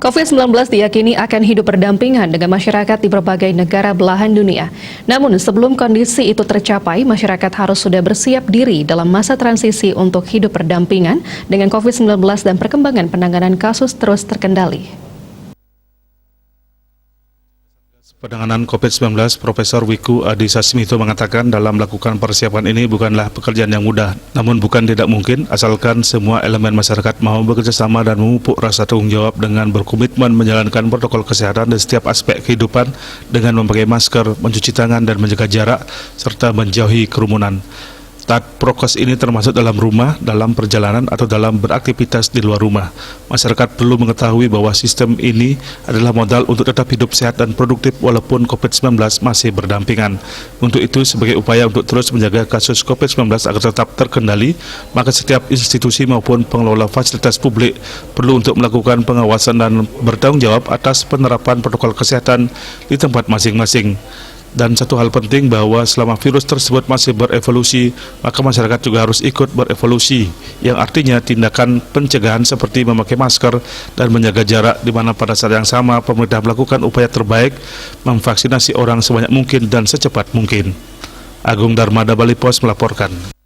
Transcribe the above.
COVID-19 diyakini akan hidup berdampingan dengan masyarakat di berbagai negara belahan dunia. Namun sebelum kondisi itu tercapai, masyarakat harus sudah bersiap diri dalam masa transisi untuk hidup berdampingan dengan COVID-19 dan perkembangan penanganan kasus terus terkendali. Penanganan COVID-19, Profesor Wiku Adhisa Smito mengatakan dalam melakukan persiapan ini bukanlah pekerjaan yang mudah, namun bukan tidak mungkin asalkan semua elemen masyarakat mau bekerja sama dan memupuk rasa tanggung jawab dengan berkomitmen menjalankan protokol kesehatan di setiap aspek kehidupan dengan memakai masker, mencuci tangan dan menjaga jarak, serta menjauhi kerumunan. Taat prokes ini termasuk dalam rumah, dalam perjalanan, atau dalam beraktivitas di luar rumah. Masyarakat perlu mengetahui bahwa sistem ini adalah modal untuk tetap hidup sehat dan produktif walaupun COVID-19 masih berdampingan. Untuk itu, sebagai upaya untuk terus menjaga kasus COVID-19 agar tetap terkendali, maka setiap institusi maupun pengelola fasilitas publik perlu untuk melakukan pengawasan dan bertanggung jawab atas penerapan protokol kesehatan di tempat masing-masing. Dan satu hal penting bahwa selama virus tersebut masih berevolusi, maka masyarakat juga harus ikut berevolusi, yang artinya tindakan pencegahan seperti memakai masker dan menjaga jarak, di mana pada saat yang sama pemerintah melakukan upaya terbaik memvaksinasi orang sebanyak mungkin dan secepat mungkin. Agung Darmada, Bali Pos melaporkan.